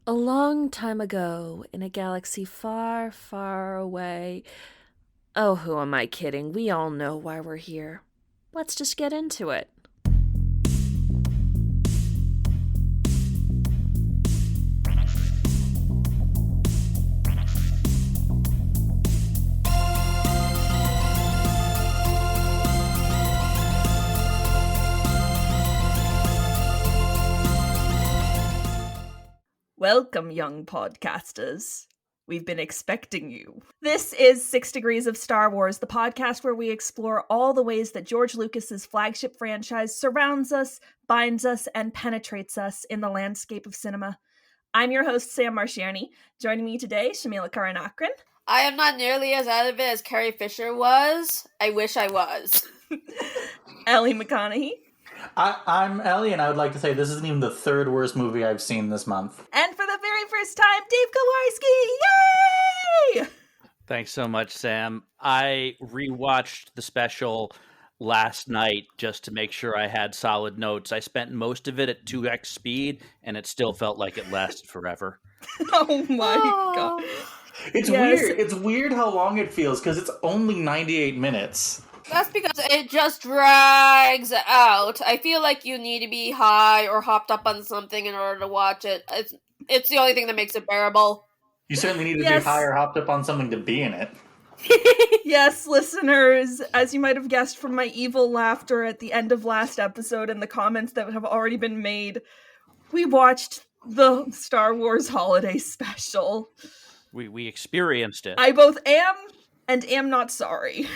A long time ago, in a galaxy far, far away. Oh, who am I kidding? We all know why we're here. Let's just get into it. Welcome, young podcasters. We've been expecting you. This is 6 Degrees of Star Wars, the podcast where we explore all the ways that George Lucas's flagship franchise surrounds us, binds us, and penetrates us in the landscape of cinema. I'm your host, Sam Marciani. Joining me today, Shamila Karanakran. I am not nearly as out of it as Carrie Fisher was. I wish I was. Ellie McConaughey. I'm Ellie, and I would like to say this isn't even the third worst movie I've seen this month. And for the very first time, Dave Kowarski! Yay! Thanks so much, Sam. I rewatched the special last night just to make sure I had solid notes. I spent most of it at 2x speed, and it still felt like it lasted forever. Oh my god. It's weird. It's weird how long it feels, because it's only 98 minutes. That's because it just drags out. I feel like you need to be high or hopped up on something in order to watch it. It's the only thing that makes it bearable. You certainly need to be high or hopped up on something to be in it. Yes, listeners, as you might have guessed from my evil laughter at the end of last episode and the comments that have already been made, we watched the Star Wars Holiday Special. We experienced it. I both am and am not sorry.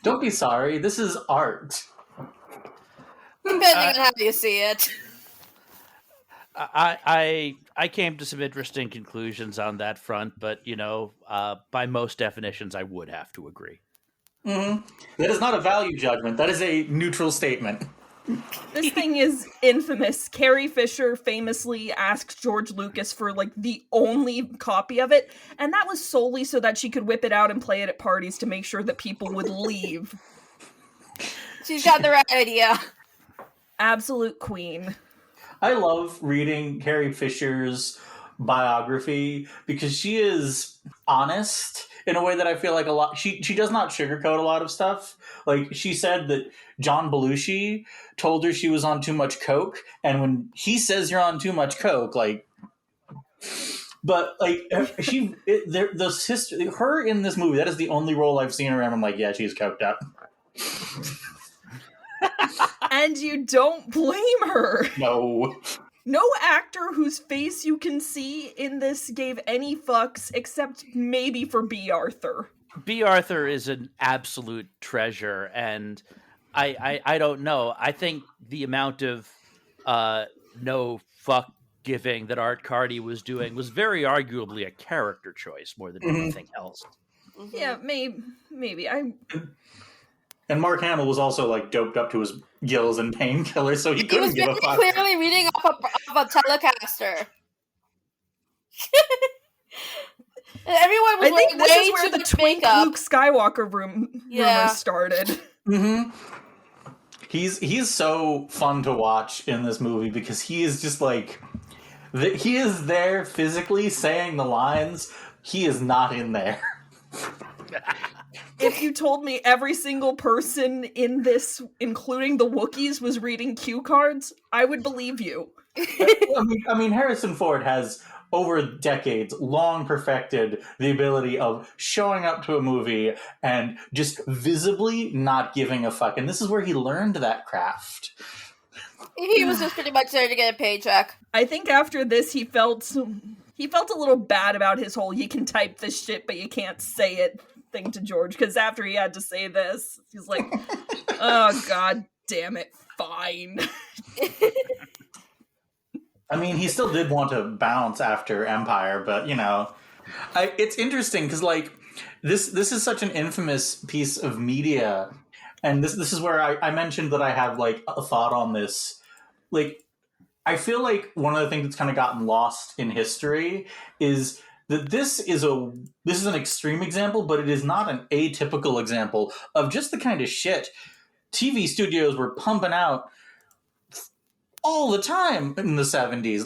Don't be sorry. This is art. Depending on how you see it. I came to some interesting conclusions on that front, but, by most definitions, I would have to agree. Mm-hmm. That is not a value judgment. That is a neutral statement. This thing is infamous. Carrie Fisher famously asked George Lucas for, the only copy of it, and that was solely so that she could whip it out and play it at parties to make sure that people would leave. She's got the right idea. Absolute queen. I love reading Carrie Fisher's biography because she is honest in a way that I feel like a lot. She does not sugarcoat a lot of stuff. Like, she said that John Belushi told her she was on too much coke, and when he says you're on too much coke, her in this movie, that is the only role I've seen her in. I'm like, yeah, she's coked up. And you don't blame her. No. No actor whose face you can see in this gave any fucks except maybe for Bea Arthur. Bea Arthur is an absolute treasure, and I don't know. I think the amount of no fuck giving that Art Carty was doing was very arguably a character choice more than anything else. Mm-hmm. Yeah, maybe. And Mark Hamill was also doped up to his gills and painkillers, so he couldn't give a fuck. He was clearly reading off a Telecaster. Everyone was I think this is where too the much twink makeup. Luke Skywalker rumor started. Mm-hmm. He's so fun to watch in this movie because he is just he is there physically saying the lines. He is not in there. If you told me every single person in this, including the Wookiees, was reading cue cards, I would believe you. I mean, Harrison Ford has, over decades, long perfected the ability of showing up to a movie and just visibly not giving a fuck. And this is where he learned that craft. He was just pretty much there to get a paycheck. I think after this, he felt a little bad about his whole "you can type this shit, but you can't say it" thing to George, because after he had to say this, he's like, oh god damn it, fine. I mean, he still did want to bounce after Empire, but it's interesting because this is such an infamous piece of media, and this is where I mentioned that I have a thought on this. I feel like one of the things that's kind of gotten lost in history is that this is an extreme example, but it is not an atypical example of just the kind of shit TV studios were pumping out all the time in the 70s.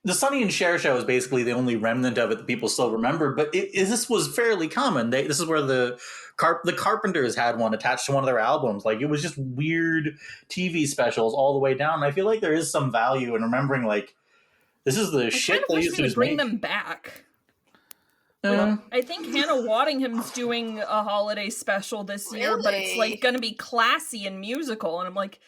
the Sonny and Cher show is basically the only remnant of it that people still remember. But this was fairly common. This is where the Carpenters had one attached to one of their albums. Like, it was just weird TV specials all the way down. And I feel like there is some value in remembering, like, this is the shit they used to just bring make. them back. I think Hannah Waddingham's doing a holiday special this year, but it's like going to be classy and musical. And I'm like,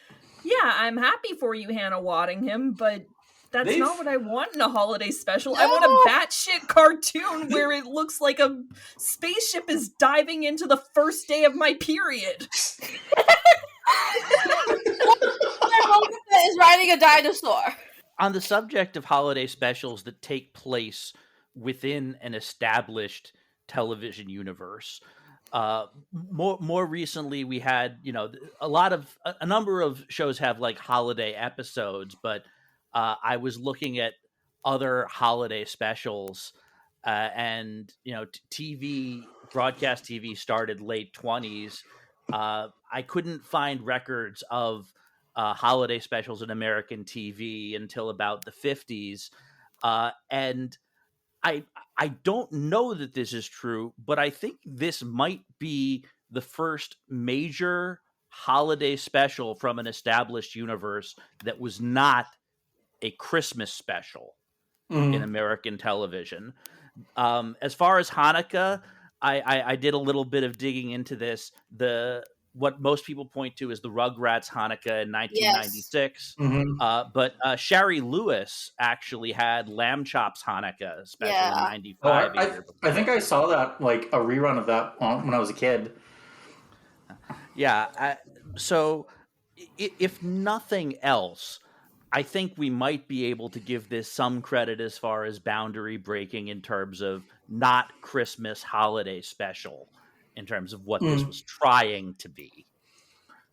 yeah, I'm happy for you, Hannah Waddingham, but that's not what I want in a holiday special. No. I want a batshit cartoon where it looks like a spaceship is diving into the first day of my period. Is riding a dinosaur. On the subject of holiday specials that take place within an established television universe, more recently we had, a number of shows have like holiday episodes, but I was looking at other holiday specials, and broadcast TV started late 20s. I couldn't find records of holiday specials in American TV until about the 50s, and I don't know that this is true, but I think this might be the first major holiday special from an established universe that was not a Christmas special in American television. As far as Hanukkah, I did a little bit of digging into this. What most people point to is the Rugrats Hanukkah in 1996. Yes. But Shari Lewis actually had Lamb Chops Hanukkah special in 95. I think I saw that, like a rerun of that when I was a kid. Yeah. So if nothing else, I think we might be able to give this some credit as far as boundary breaking in terms of not Christmas holiday special, in terms of what this was trying to be.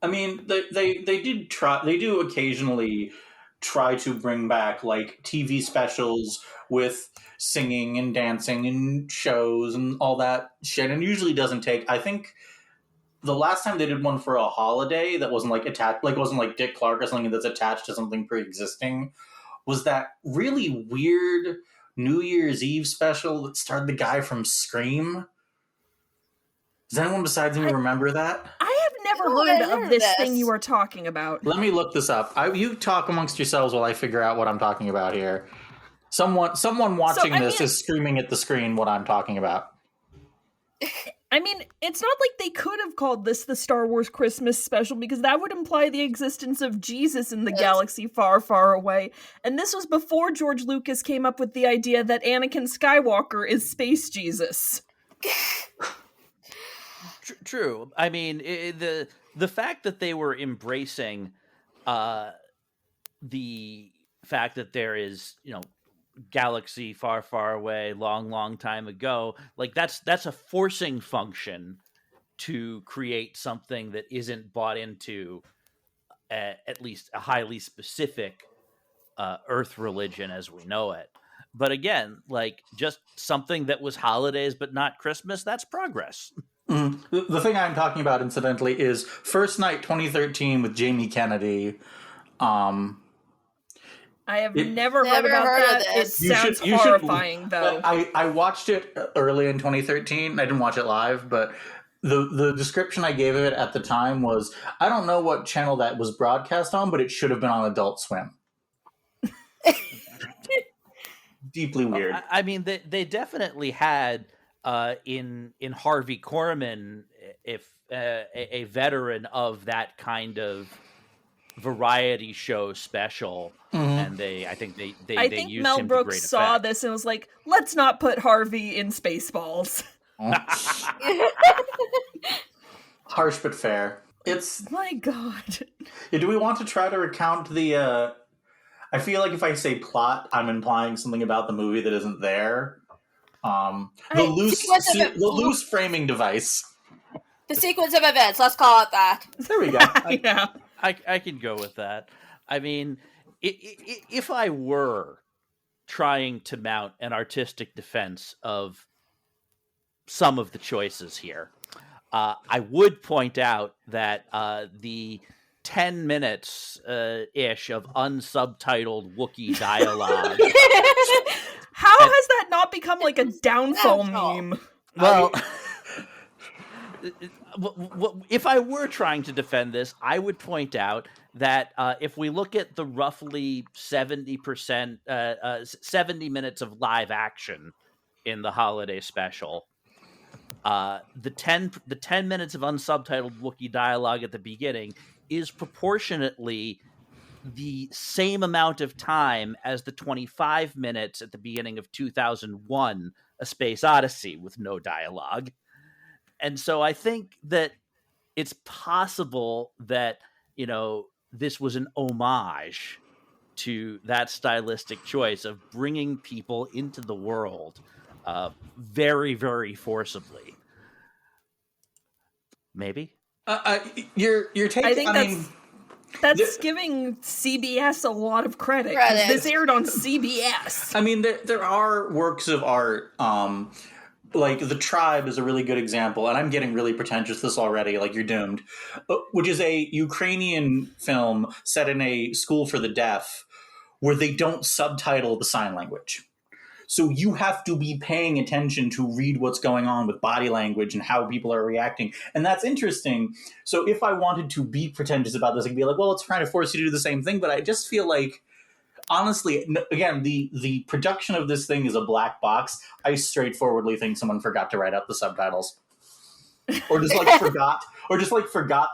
I mean, they did try. They do occasionally try to bring back like TV specials with singing and dancing and shows and all that shit, and usually doesn't take. I think the last time they did one for a holiday that wasn't like attached, like it wasn't like Dick Clark or something that's attached to something pre-existing, was that really weird New Year's Eve special that starred the guy from Scream. Does anyone besides me remember that? I have never heard of this thing you are talking about. Let me look this up. You talk amongst yourselves while I figure out what I'm talking about here. Someone watching this is screaming at the screen what I'm talking about. I mean, it's not like they could have called this the Star Wars Christmas special, because that would imply the existence of Jesus in the galaxy far, far away. And this was before George Lucas came up with the idea that Anakin Skywalker is Space Jesus. True. I mean, the fact that they were embracing the fact that there is, galaxy far, far away, long, long time ago, like that's a forcing function to create something that isn't bought into at least a highly specific Earth religion as we know it. But again, like just something that was holidays but not Christmas, that's progress. The thing I'm talking about, incidentally, is First Night 2013 with Jamie Kennedy. I have never heard about that. It sounds horrifying, though. I watched it early in 2013. I didn't watch it live, but the description I gave of it at the time was, I don't know what channel that was broadcast on, but it should have been on Adult Swim. Deeply weird. I mean, they definitely had... in Harvey Korman, if a veteran of that kind of variety show special, and I think used Mel him Brooks to great saw effect. this and was like, let's not put Harvey in Spaceballs. Harsh but fair. It's my God. Do we want to try to recount the? I feel like if I say plot, I'm implying something about the movie that isn't there. The loose framing device. The sequence of events, let's call it that. There we go. Yeah. I can go with that. I mean, if I were trying to mount an artistic defense of some of the choices here, I would point out that the 10 minutes ish of unsubtitled Wookiee dialogue. How has that not become like a downfall meme? Well, if I were trying to defend this, I would point out that if we look at the roughly 70%, 70 minutes of live action in the holiday special, the 10 minutes of unsubtitled Wookiee dialogue at the beginning is proportionately the same amount of time as the 25 minutes at the beginning of 2001, A Space Odyssey, with no dialogue. And so I think that it's possible that, this was an homage to that stylistic choice of bringing people into the world very, very forcibly. Maybe? Your take. I think that's giving CBS a lot of credit. This aired on CBS. I mean, there are works of art. Like The Tribe is a really good example, and I'm getting really pretentious this already, like You're Doomed, which is a Ukrainian film set in a school for the deaf where they don't subtitle the sign language. So you have to be paying attention to read what's going on with body language and how people are reacting. And that's interesting. So if I wanted to be pretentious about this, I could be like, well, it's trying to force you to do the same thing. But I just feel like, honestly, again, the production of this thing is a black box. I straightforwardly think someone forgot to write out the subtitles. Or just forgot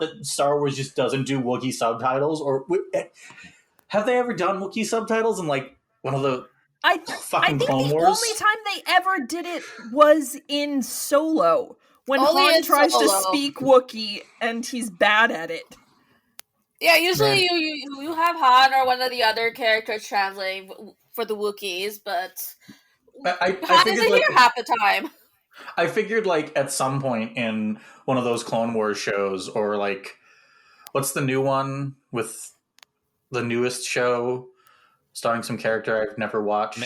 that Star Wars just doesn't do Wookiee subtitles. Or have they ever done Wookiee subtitles in like one of the I think Clone the Wars? only time they ever did it was in Solo, when Only Han in tries to Solo. speak Wookiee and he's bad at it. Yeah, usually you have Han or one of the other characters translating for the Wookiees, but I Han figured, isn't here half the time. I figured like at some point in one of those Clone Wars shows, or like, what's the new one with the newest show starring some character I've never watched?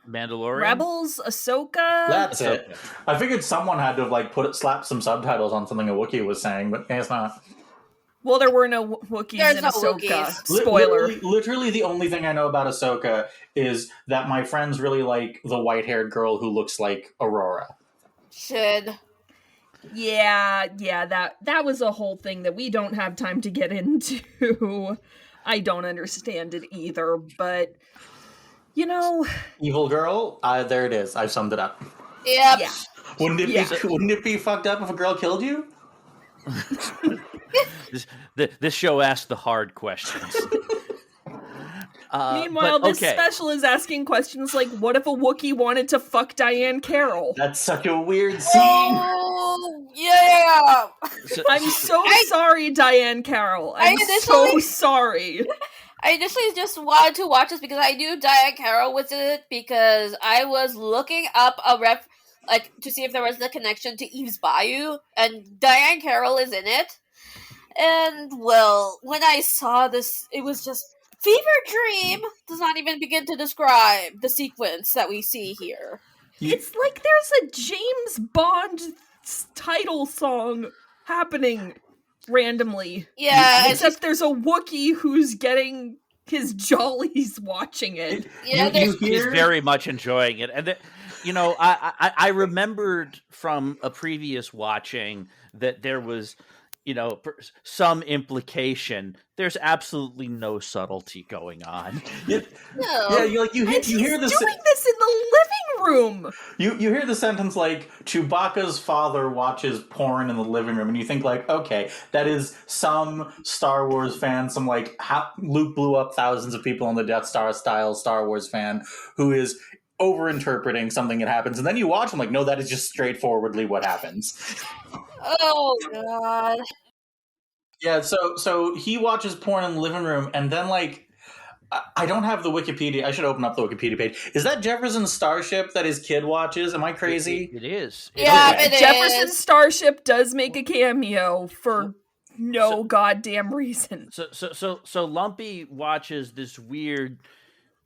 Mandalorian? Rebels, Ahsoka. That's it. I figured someone had to have like slapped some subtitles on something a Wookiee was saying, but it's not. Well, there were no Wookiees in no Ahsoka. Wookiees. Spoiler. Literally the only thing I know about Ahsoka is that my friends really like the white-haired girl who looks like Aurora. Should. Yeah, that was a whole thing that we don't have time to get into. I don't understand it either, but Evil girl, there it is. I've summed it up. Yep. Yeah. Wouldn't it be fucked up if a girl killed you? This show asks the hard questions. Meanwhile, this special is asking questions like, what if a Wookiee wanted to fuck Diane Carroll? That's such a weird scene. Oh, yeah. I'm so sorry, Diane Carroll. I'm so sorry. I initially just wanted to watch this because I knew Diane Carroll was in it, because I was looking up to see if there was a connection to Eve's Bayou, and Diane Carroll is in it. And, well, when I saw this, it was just fever dream. Does not even begin to describe the sequence that we see here. It's like there's a James Bond title song happening randomly. Yeah. Except there's a Wookiee who's getting his jollies watching it. Yeah, he's very much enjoying it. And I remembered from a previous watching that there was some implication. There's absolutely no subtlety going on. No. Yeah, you hear this. Doing this in the living room. You hear the sentence like Chewbacca's father watches porn in the living room, and you think like, okay, that is some Star Wars fan, some like Luke blew up thousands of people on the Death Star style Star Wars fan who is over-interpreting something that happens, and then you watch them like, no, that is just straightforwardly what happens. Oh god. Yeah, so he watches porn in the living room, and then like, I don't have the Wikipedia. I should open up the Wikipedia page. Is that Jefferson Starship that his kid watches? Am I crazy? It is. Yeah, okay. it is. Jefferson Starship does make a cameo for no goddamn reason. So Lumpy watches this weird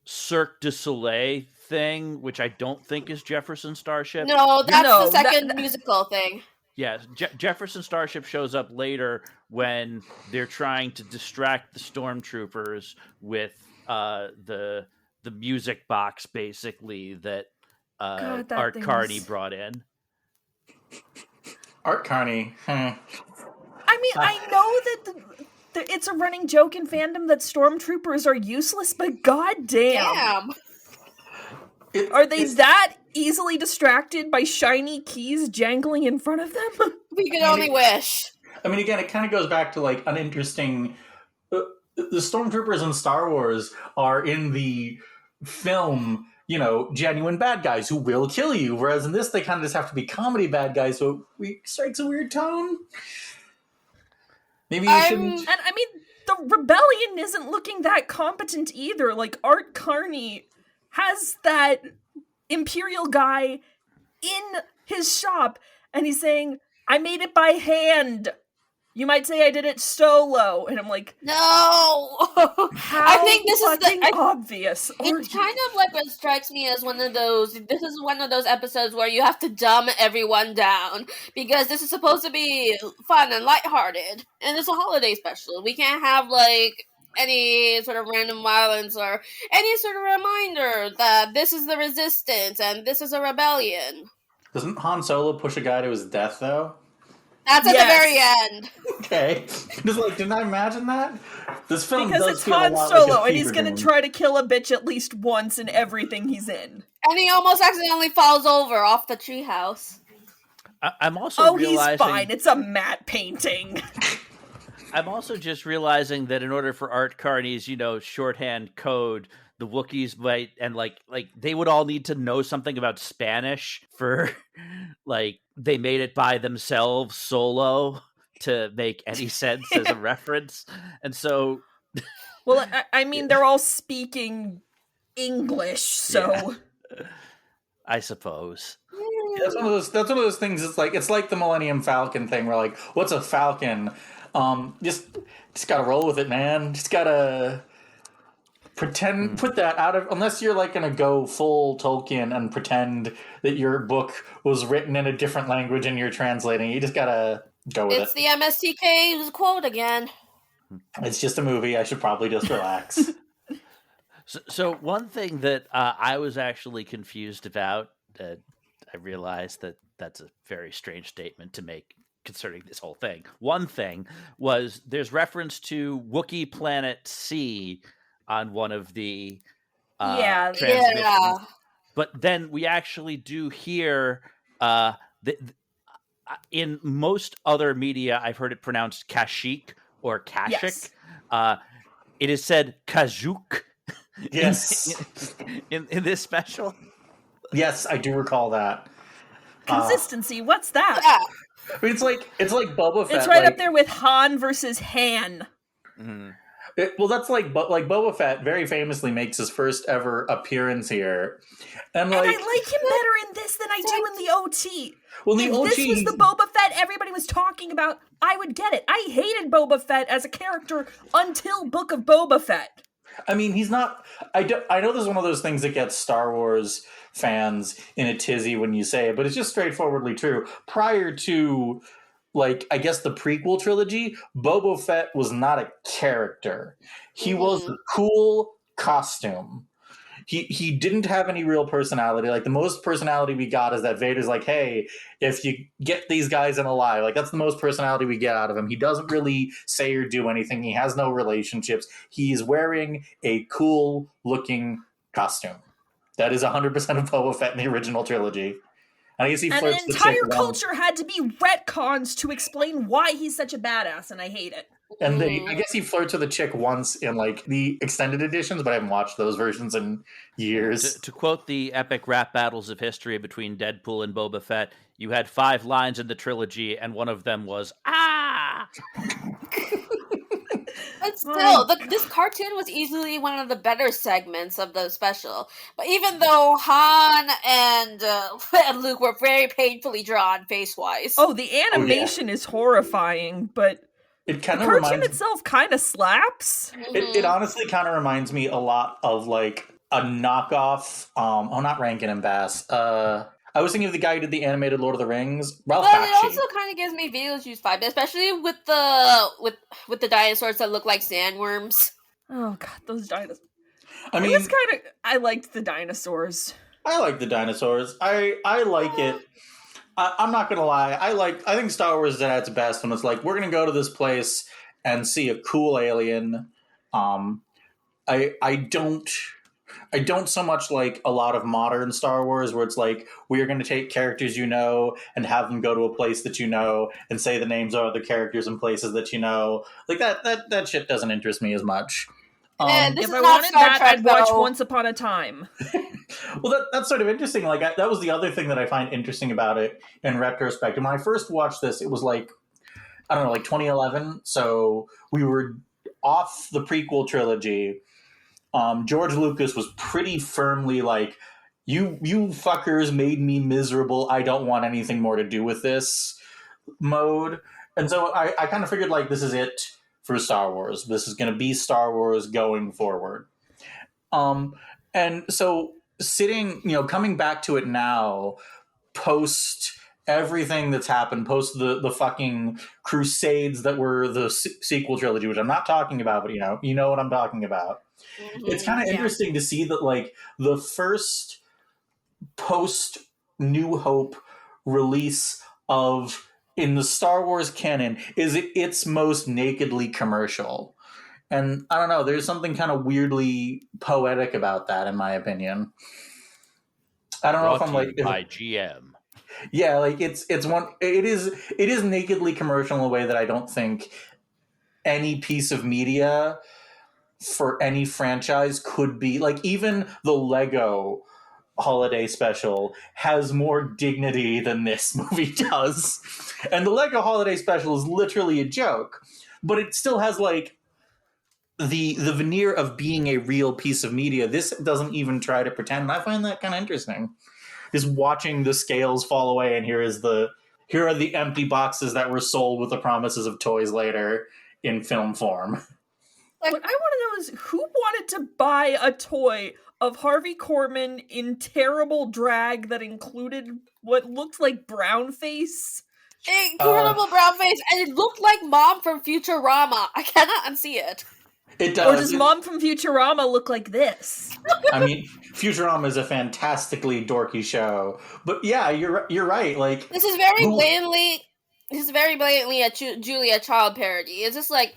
Cirque du Soleil thing, which I don't think is Jefferson Starship. No, that's the second musical thing. Yeah, Jefferson Starship shows up later when they're trying to distract the stormtroopers with the music box, basically, that God, that Art thing Carney was... brought in. Art Carney. I mean, I know that it's a running joke in fandom that stormtroopers are useless, but goddamn, are they that easily distracted by shiny keys jangling in front of them? We could only wish. I mean, again, it kind of goes back to like an interesting. The stormtroopers in Star Wars are in the film, genuine bad guys who will kill you, whereas in this they kind of just have to be comedy bad guys, so it strikes a weird tone. Maybe you shouldn't. And I mean, the rebellion isn't looking that competent either. Like, Art Carney has that Imperial guy in his shop, and he's saying, I made it by hand. You might say I did it solo. And I'm like, no! How I think this is obvious. It's kind of like what strikes me as this is one of those episodes where you have to dumb everyone down, because this is supposed to be fun and lighthearted, and it's a holiday special. We can't have, like, any sort of random violence or any sort of reminder that this is the resistance and this is a rebellion. Doesn't Han Solo push a guy to his death, though? That's at the very end. Okay. Just like, didn't I imagine that? This film because does it's feel Han a lot Solo, like a and he's fever gonna dream. try to kill a bitch at least once in everything he's in. And he almost accidentally falls over off the treehouse. I'm also realizing... he's fine. It's a matte painting. I'm also just realizing that in order for Art Carney's, shorthand code, the Wookiees might, and like they would all need to know something about Spanish for, like, they made it by themselves solo to make any sense as a reference. And so... Well, I mean, they're all speaking English, so... Yeah. I suppose. Yeah, that's one of those things. It's like the Millennium Falcon thing, where like, what's a falcon? Just gotta roll with it, man. Just gotta pretend. Put that out of, unless you're like gonna go full Tolkien and pretend that your book was written in a different language and you're translating. You just gotta go with it. It's the MSTK quote again. It's just a movie. I should probably just relax. So one thing that I was actually confused about, I realized that that's a very strange statement to make concerning this whole thing. One thing was there's reference to Wookiee Planet C on one of the transmissions. Yeah. But then we actually do hear in most other media, I've heard it pronounced Kashyyyk or Kashyyyk. Yes. It is said Kajuk. Yes. In this special. Yes, I do recall that. Consistency, what's that? Yeah. I mean, it's like Boba Fett. It's right up there with Han versus Han. Mm-hmm. That's like Boba Fett very famously makes his first ever appearance here. And I like him better in this than I do in the OT. Well, the if OT, this was the Boba Fett everybody was talking about, I would get it. I hated Boba Fett as a character until Book of Boba Fett. I mean, he's not... I know this is one of those things that gets Star Wars fans in a tizzy when you say it, but it's just straightforwardly true. Prior to, like, I guess the prequel trilogy, Boba Fett was not a character. He was a cool costume. He didn't have any real personality. Like, the most personality we got is that Vader's like, hey, if you get these guys in alive, like, that's the most personality we get out of him. He doesn't really say or do anything. He has no relationships. He's wearing a cool-looking costume. That is 100% of Boba Fett in the original trilogy. And I guess he flirts an the entire chick culture had to be retcons to explain why he's such a badass, and I hate it. And I guess he flirts with a chick once in, like, the extended editions, but I haven't watched those versions in years. To quote the epic rap battles of history between Deadpool and Boba Fett, you had 5 lines in the trilogy, and one of them was, ah! But still, this cartoon was easily one of the better segments of the special. But even though Han and Luke were very painfully drawn face-wise. Oh, the animation is horrifying, but It kind the of cartoon itself kind of slaps. It honestly kind of reminds me a lot of, like, a knockoff, not Rankin and Bass, I was thinking of the guy who did the animated Lord of the Rings, Ralph But it Bakshi. also kind of gives me Beetlejuice vibe, especially with the dinosaurs that look like sandworms. Oh god, those dinosaurs. I mean, It was kind of. I liked the dinosaurs. I like the dinosaurs. I like it. I'm not gonna lie. I think Star Wars is at its best when it's like we're gonna go to this place and see a cool alien. I don't so much like a lot of modern Star Wars where it's like we are going to take characters you know and have them go to a place that you know and say the names of other characters and places that you know. Like that shit doesn't interest me as much. This If is I not wanted Star that, Trek, I'd watch though. Once Upon a Time. Well, that's sort of interesting. Like that was the other thing that I find interesting about it in retrospect. And when I first watched this, it was like I don't know, like 2011. So we were off the prequel trilogy. George Lucas was pretty firmly like, you fuckers made me miserable. I don't want anything more to do with this mode. And so I kind of figured like this is it for Star Wars. This is going to be Star Wars going forward. And so coming back to it now, post everything that's happened, post the fucking crusades that were the sequel trilogy, which I'm not talking about, but you know what I'm talking about. Mm-hmm. It's kind of interesting to see that like the first post New Hope release of in the Star Wars canon is its most nakedly commercial. And I don't know, there's something kind of weirdly poetic about that, in my opinion. I don't know if I'm like by GM. Yeah, like it is nakedly commercial in a way that I don't think any piece of media for any franchise could be. Like even the Lego holiday special has more dignity than this movie does. And the Lego holiday special is literally a joke, but it still has like the veneer of being a real piece of media. This doesn't even try to pretend, and I find that kind of interesting. Just watching the scales fall away, and here are the empty boxes that were sold with the promises of toys later in film form. What I want to know is who wanted to buy a toy of Harvey Korman in terrible drag that included what looked like brown face? Incredible brown face, and it looked like Mom from Futurama. I cannot unsee it. It does. Or does Mom from Futurama look like this? I mean, Futurama is a fantastically dorky show, but yeah, you're right. Like this is very blatantly a Julia Child parody. It's just like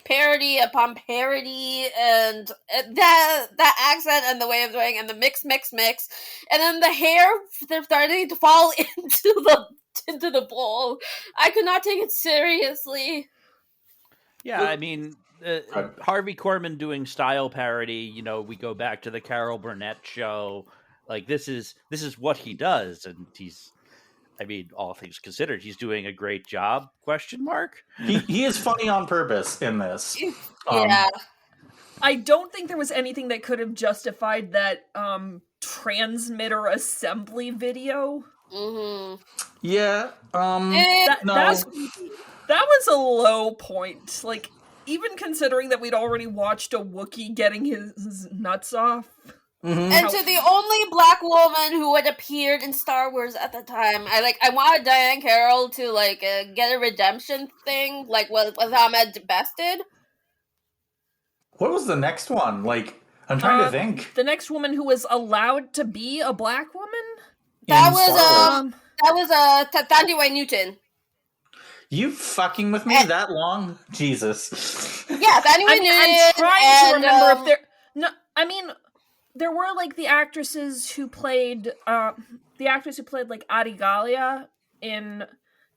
parody upon parody, and that accent and the way of doing and the mix, and then the hair they're starting to fall into the bowl. I could not take it seriously. Yeah, I mean, Harvey Korman doing style parody. We go back to the Carol Burnett show. Like this is what he does, and I mean, all things considered, he's doing a great job. ? He is funny on purpose in this. Yeah. I don't think there was anything that could have justified that transmitter assembly video. Mm-hmm. Yeah. That was a low point. Like, even considering that we'd already watched a Wookiee getting his nuts off. Mm-hmm. And to the only black woman who had appeared in Star Wars at the time, I wanted Diane Carroll to get a redemption thing, like with Ahmed bested. What was the next one? Like, I'm trying to think. The next woman who was allowed to be a black woman? That was Thandie Wayne Newton. You fucking with me that long? Jesus. Yeah, Thandie Wayne Newton. I'm trying to remember if there. No, I mean, there were like the actresses who played like Adigalia in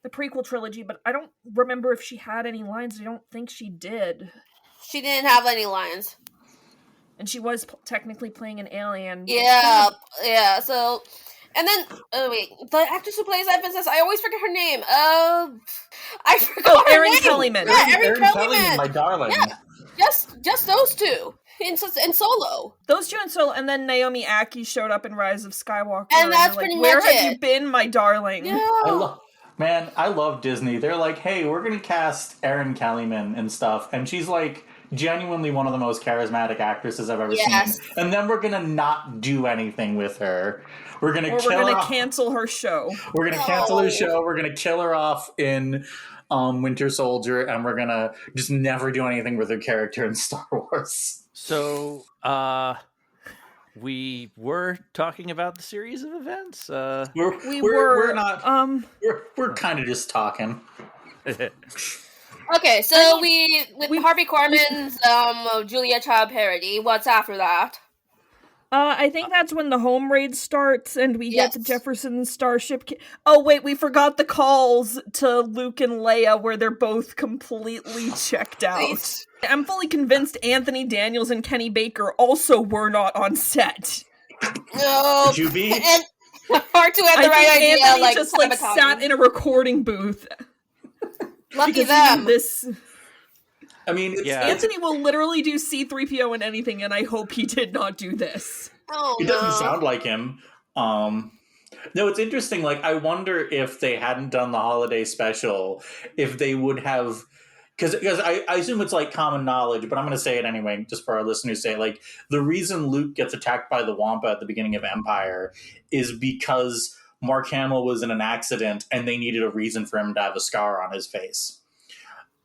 the prequel trilogy, but I don't remember if she had any lines. I don't think she did. She didn't have any lines. And she was technically playing an alien. Yeah. So, and then the actress who plays that princess, I always forget her name. I forgot her Erin name. Kellyman. Yeah, Erin Kellyman, my darling. Yeah, just those two in Solo. Those two in Solo, and then Naomi Aki showed up in Rise of Skywalker. And that's pretty where much have you been, my darling? Yeah. I love Disney. They're like, hey, we're going to cast Erin Kellyman and stuff. And she's like genuinely one of the most charismatic actresses I've ever Yes. seen. And then we're gonna not do anything with her. We're gonna Or kill we're her gonna off. cancel her show. We're gonna cancel her show. We're gonna kill her off in Winter Soldier, and we're gonna just never do anything with her character in Star Wars. So, we were talking about the series of events. We're not. We're kind of just talking. Okay, so with Harvey Korman's Julia Child parody, what's after that? I think that's when the home raid starts and we Yes. get the Jefferson Starship. Oh, wait, we forgot the calls to Luke and Leia where they're both completely checked out. I'm fully convinced Anthony Daniels and Kenny Baker also were not on set. No. Could you be? And R2 had the right idea, Anthony like, just sabotaging. sat in a recording booth. Lucky Because them. this I mean, Yeah. Anthony will literally do C-3PO in anything, and I hope he did not do this. Oh, it doesn't no. sound like him. No, it's interesting. Like, I wonder if they hadn't done the holiday special, if they would have. Because I assume it's like common knowledge, but I'm going to say it anyway, just for our listeners to say, like, the reason Luke gets attacked by the Wampa at the beginning of Empire is because Mark Hamill was in an accident and they needed a reason for him to have a scar on his face.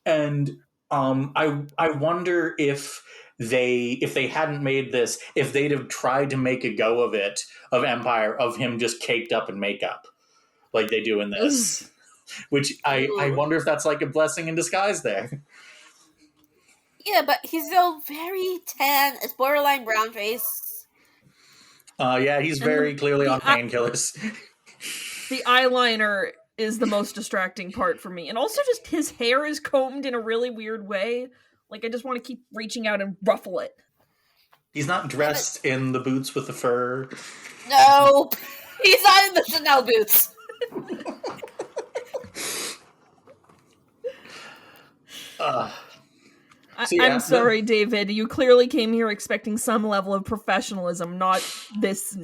And I wonder if they hadn't made this, if they'd have tried to make a go of it, of Empire, of him just caked up in makeup like they do in this. Which I wonder if that's like a blessing in disguise there. Yeah, but he's still very tan. It's borderline brown face. Yeah, he's very clearly on painkillers. The eyeliner is the most distracting part for me. And also just his hair is combed in a really weird way. Like, I just want to keep reaching out and ruffle it. He's not dressed in the boots with the fur. Nope. He's not in the Chanel boots. I'm sorry, David. You clearly came here expecting some level of professionalism, not this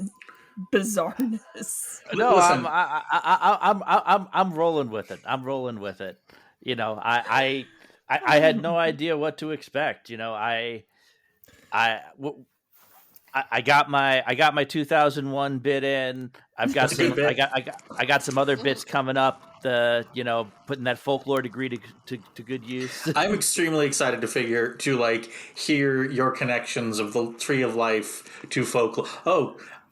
bizarreness. No, Listen. I'm rolling with it. I'm rolling with it. You know, I had no idea what to expect. You know, I got my 2001 bit in. I've got That's a some. good bit. I got some other bits coming up. Putting that folklore degree to good use. I'm extremely excited to hear your connections of the Tree of Life to folklore.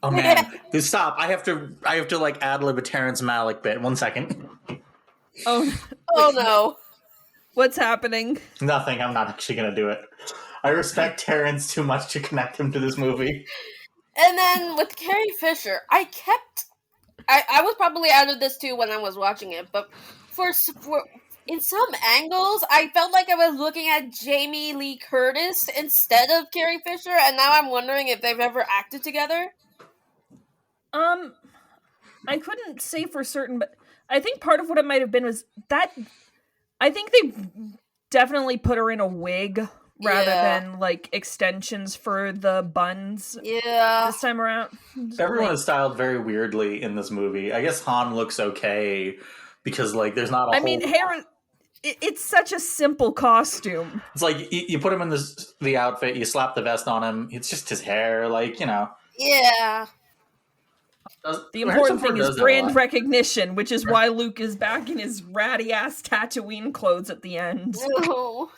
Oh man, stop! I have to like ad-lib a Terrence Malick bit. 1 second. Oh no. What's happening? Nothing. I'm not actually gonna do it. I respect Terrence too much to connect him to this movie. And then with Carrie Fisher, I was probably out of this too when I was watching it, but for in some angles, I felt like I was looking at Jamie Lee Curtis instead of Carrie Fisher, and now I'm wondering if they've ever acted together. I couldn't say for certain, but I think part of what it might have been was that I think they definitely put her in a wig rather than like extensions for the buns. Yeah. This time around. Everyone is styled very weirdly in this movie. I guess Han looks okay because like there's not a whole... hair. It's such a simple costume. It's like you put him in the outfit, you slap the vest on him. It's just his hair, like, you know. Yeah. The important thing is brand recognition, which is why Luke is back in his ratty-ass Tatooine clothes at the end. No.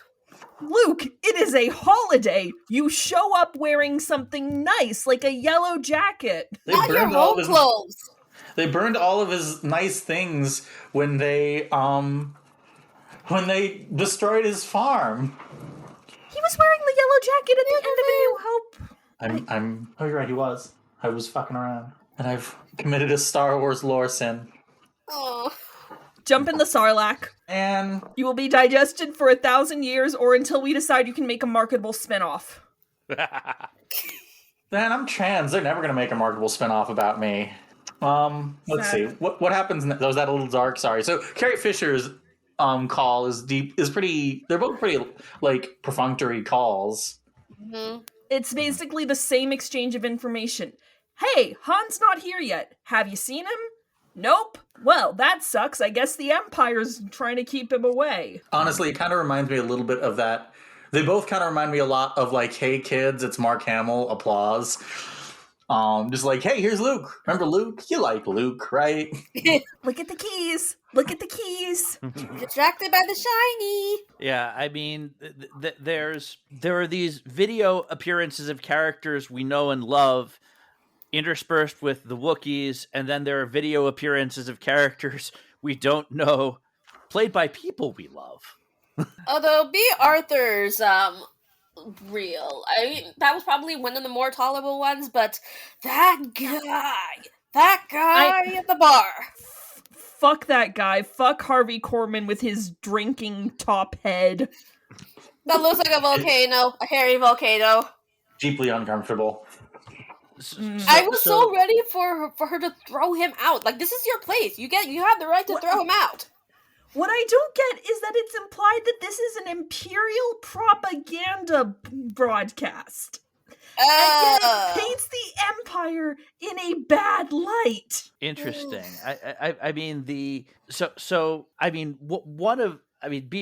Luke, it is a holiday. You show up wearing something nice, like a yellow jacket. Not your home clothes. They burned all of his nice things when they destroyed his farm. He was wearing the yellow jacket at the end of A New Hope. Oh, you're right, he was. I was fucking around. And I've committed a Star Wars lore sin. Oh. Jump in the Sarlacc. And you will be digested for 1,000 years or until we decide you can make a marketable spinoff. Man, I'm trans. They're never going to make a marketable spinoff about me. Let's see. What happens next? Was that a little dark? Sorry. So Carrie Fisher's call is pretty... They're both pretty, like, perfunctory calls. Mm-hmm. It's basically the same exchange of information. Hey, Han's not here yet. Have you seen him? Nope. Well, that sucks. I guess the Empire's trying to keep him away. Honestly, it kind of reminds me a little bit of that They both kind of remind me a lot of like, hey kids, it's Mark Hamill, applause. Just like, hey, here's Luke. Remember Luke? You like Luke, right? Look at the keys. Look at the keys. Distracted by the shiny. Yeah, I mean, there are these video appearances of characters we know and love, interspersed with the Wookiees, and then there are video appearances of characters we don't know, played by people we love. Although Bea Arthur's real, I mean, that was probably one of the more tolerable ones, but that guy at the bar. Fuck that guy. Fuck Harvey Korman with his drinking top head. That looks like a volcano, a hairy volcano. Deeply uncomfortable. I was so ready for her to throw him out. Like, this is your place. You have the right to throw him out. What I don't get is that it's implied that this is an imperial propaganda broadcast. And yet it paints the Empire in a bad light. Interesting. I mean Bea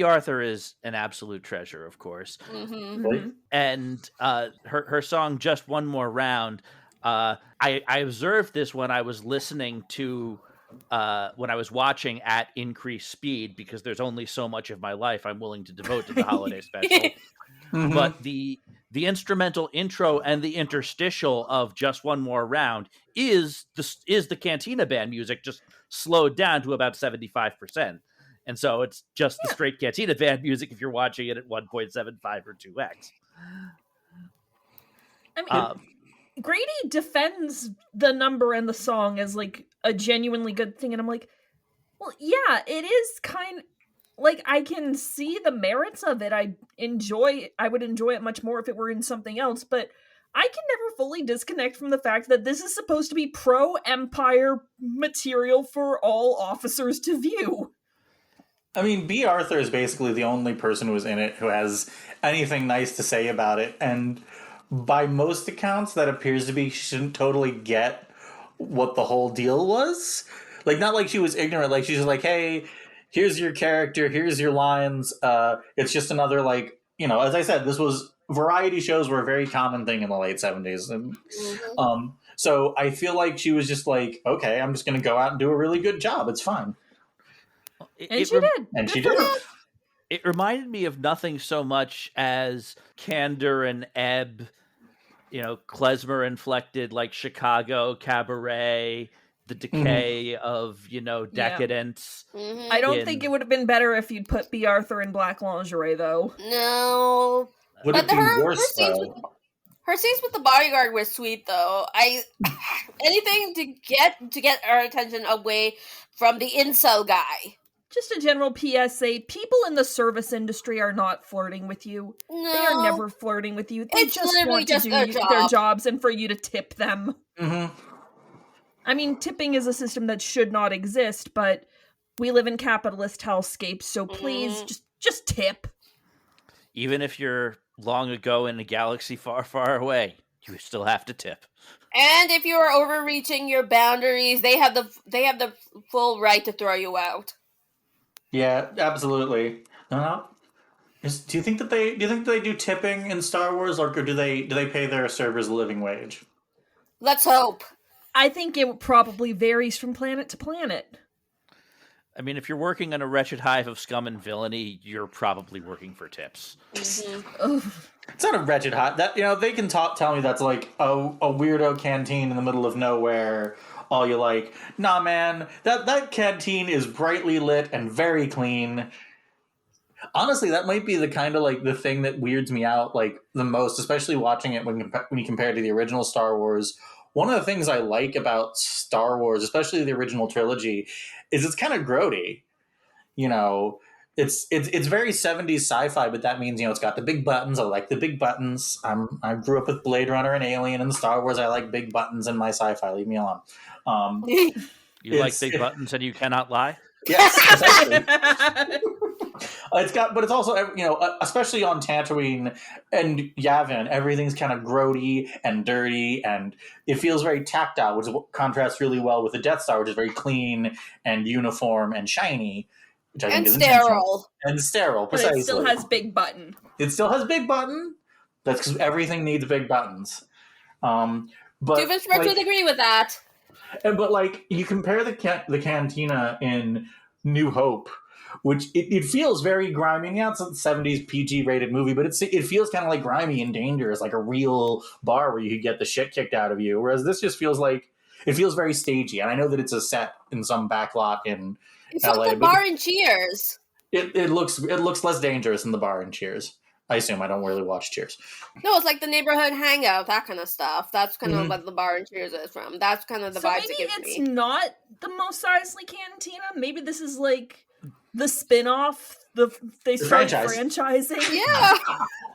Arthur is an absolute treasure, of course. Mm-hmm. And her song "Just One More Round." I observed this when I was listening to. When I was watching at increased speed, because there's only so much of my life I'm willing to devote to the holiday special. But the instrumental intro and the interstitial of "Just One More Round" is the Cantina Band music, just slowed down to about 75%. And so it's just the straight Cantina Band music if you're watching it at 1.75 or 2x. I mean, Grady defends the number and the song as like a genuinely good thing, and I'm like, well, yeah, it is kind like, I can see the merits of it. I would enjoy it much more if it were in something else, but I can never fully disconnect from the fact that this is supposed to be pro-Empire material for all officers to view. I mean, Bea Arthur is basically the only person who is in it who has anything nice to say about it, and by most accounts, that appears to be she didn't totally get what the whole deal was. Like, not like she was ignorant, like she's just like, hey, here's your character, here's your lines. It's just another, like, you know, as I said, variety shows were a very common thing in the late 70s. And, so I feel like she was just like, okay, I'm just going to go out and do a really good job. It's fine. And she did. And she did. It reminded me of nothing so much as Candor and Ebb, you know, klezmer-inflected, like Chicago, Cabaret, the decay of, you know, decadence. Mm-hmm. I don't think it would have been better if you'd put Bea Arthur in black lingerie, though. No. Would it be worse, though? Her scenes with the bodyguard were sweet, though. Anything to get our attention away from the incel guy. Just a general PSA, people in the service industry are not flirting with you. No. They are never flirting with you. They It's just literally want to just do their their job. jobs and for you to tip them. Mm-hmm. I mean, tipping is a system that should not exist, but we live in capitalist hellscapes, so please, just tip. Even if you're long ago in a galaxy far, far away, you still have to tip. And if you are overreaching your boundaries, they have the full right to throw you out. Yeah, absolutely. Do you think that they do tipping in Star Wars, or do they pay their servers a living wage? Let's hope. I think it probably varies from planet to planet. I mean, if you're working on a wretched hive of scum and villainy, you're probably working for tips. Mm-hmm. It's not a wretched hive. That, you know, they can tell me that's like a weirdo canteen in the middle of nowhere. All you like, nah, man, that canteen is brightly lit and very clean. Honestly, that might be the kind of like the thing that weirds me out like the most, especially watching it when you compare it to the original Star Wars. One of the things I like about Star Wars, especially the original trilogy, is it's kind of grody. You know, it's very 70s sci-fi, but that means, you know, it's got the big buttons. I like the big buttons. I grew up with Blade Runner and Alien and Star Wars. I like big buttons in my sci-fi. Leave me alone. You like big buttons and you cannot lie? Yes, exactly. But it's also, you know, especially on Tatooine and Yavin, everything's kind of grody and dirty, and it feels very tactile, which contrasts really well with the Death Star, which is very clean and uniform and shiny. which I think And is intentional. sterile. And sterile, But precisely. it still has big button. It still has big button. That's because everything needs big buttons. But Stephen Schwartz would agree with that. But like you compare the cantina in New Hope, which it feels very grimy. Yeah, it's a 70s PG rated movie, but it feels kind of like grimy and dangerous, like a real bar where you could get the shit kicked out of you. Whereas this just feels like it feels very stagey. And I know that it's a set in some backlot in It's LA, like the bar in Cheers. It looks less dangerous than the bar in Cheers. I assume. I don't really watch Cheers. No, it's like the neighborhood hangout, that kind of stuff. That's kind of what the bar in Cheers is from. That's kind of the vibes it gives me. Maybe it's not the Mos Eisley Cantina. Maybe this is like the spin-off. They started franchising. Yeah.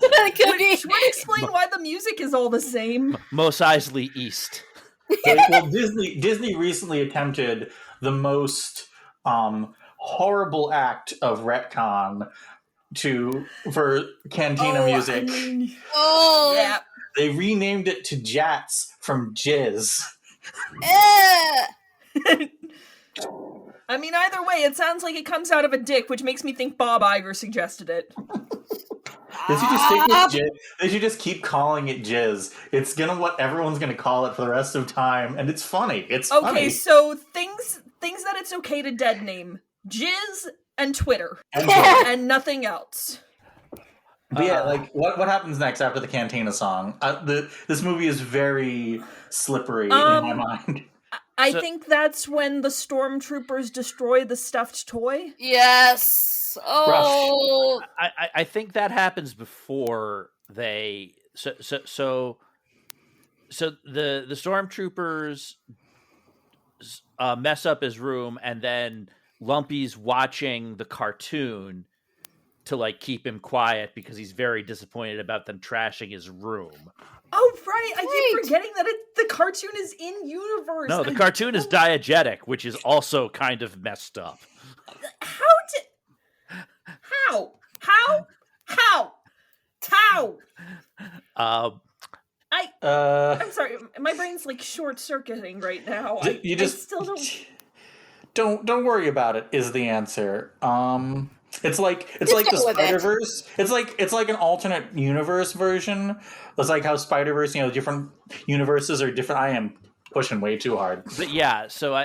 That could be. Which would explain why the music is all the same. Mos Eisley East. Well, Disney recently attempted the most horrible act of retcon for Cantina music. Yeah. They renamed it to Jats from Jizz. I mean, either way, it sounds like it comes out of a dick, which makes me think Bob Iger suggested it. They should just stick with Jizz. They should just keep calling it Jizz. It's what everyone's gonna call it for the rest of time, and it's funny. It's funny. Okay, so things that it's okay to dead name: Jizz and Twitter, and nothing else. But yeah, like what happens next after the Cantina song? This movie is very slippery in my mind. I think that's when the stormtroopers destroy the stuffed toy. Yes. Oh. I think that happens before they. So the stormtroopers mess up his room, and then Lumpy's watching the cartoon to like keep him quiet because he's very disappointed about them trashing his room. Oh, right. I keep forgetting that the cartoon is in universe. No, the cartoon is diegetic, which is also kind of messed up. How? I'm sorry. My brain's like short-circuiting right now. I still don't worry about it. Is the answer? It's like the Spider-Verse. It's like an alternate universe version. It's like how Spider-Verse, different universes are different. I am pushing way too hard. But yeah, so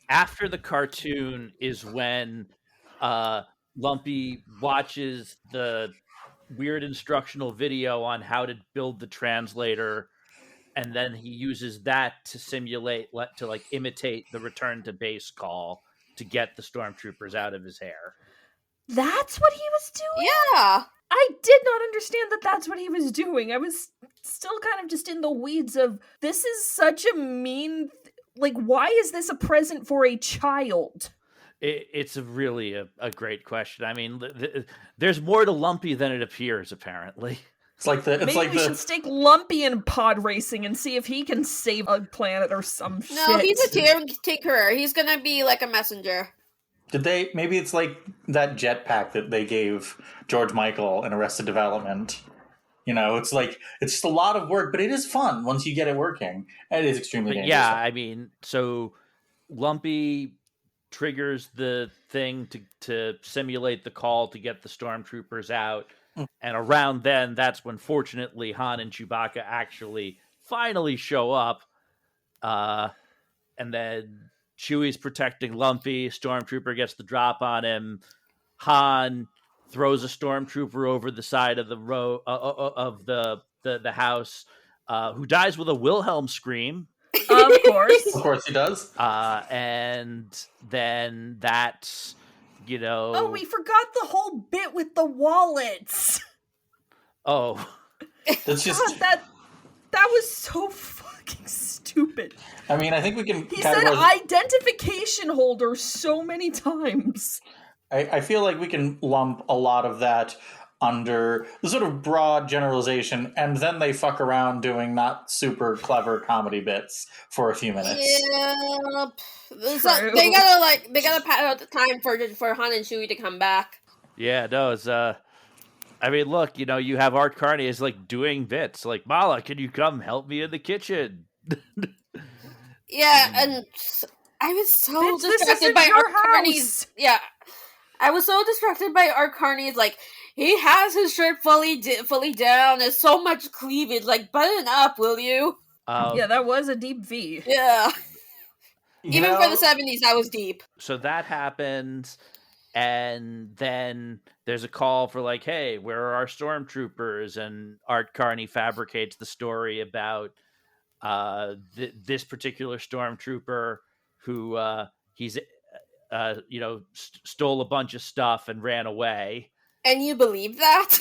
after the cartoon is when Lumpy watches the weird instructional video on how to build the translator, and then he uses that to imitate the return to base call to get the stormtroopers out of his hair. That's what he was doing? Yeah. I did not understand that that's what he was doing. I was still kind of just in the weeds of, this is such a mean... why is this a present for a child? It's really a great question. I mean, there's more to Lumpy than it appears, apparently. Maybe we should stick Lumpy in pod racing and see if he can save a planet or some shit. No, he's a taker. He's gonna be like a messenger. Maybe it's like that jetpack that they gave George Michael in Arrested Development. It's just a lot of work, but it is fun once you get it working. It is extremely dangerous. Yeah, I mean, so Lumpy triggers the thing to simulate the call to get the stormtroopers out. And around then, that's when, fortunately, Han and Chewbacca actually finally show up. And then Chewie's protecting Lumpy. Stormtrooper gets the drop on him. Han throws a stormtrooper over the side of the of the house, who dies with a Wilhelm scream. Of course. Of course he does. And then that's... Oh, we forgot the whole bit with the wallets. Oh. That's just... God, that was so fucking stupid. I mean, I think we can... He said identification holder so many times. I feel like we can lump a lot of that under the sort of broad generalization, and then they fuck around doing not super clever comedy bits for a few minutes. Yeah, they gotta pat out the time for Han and Chewie to come back. Yeah, no, it's I mean, look, you have Art Carney is doing bits like, Mala, can you come help me in the kitchen? Yeah, and I was so Bitch, this distracted isn't by your Art Carney's. house. Yeah, I was so distracted by Art Carney's. Like, he has his shirt fully down. There's so much cleavage. Like, button up, will you? Yeah, that was a deep V. Yeah. You Even for the know, 70s, that was deep. So that happens, and then there's a call for like, hey, where are our stormtroopers? And Art Carney fabricates the story about this particular stormtrooper who he's stole a bunch of stuff and ran away. And you believe that?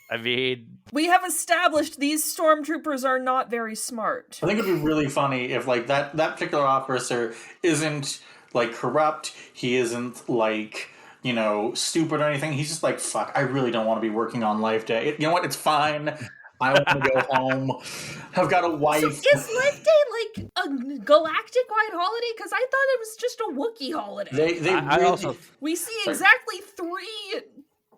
I mean, We have established these stormtroopers are not very smart. I think it'd be really funny if like that particular officer isn't like corrupt. He isn't like, you know, stupid or anything. He's just like, fuck, I really don't want to be working on Life Day. You know what? It's fine. I want to go home. I've got a wife. So is Life Day like a galactic-wide holiday? Because I thought it was just a Wookiee holiday. I also We see exactly 3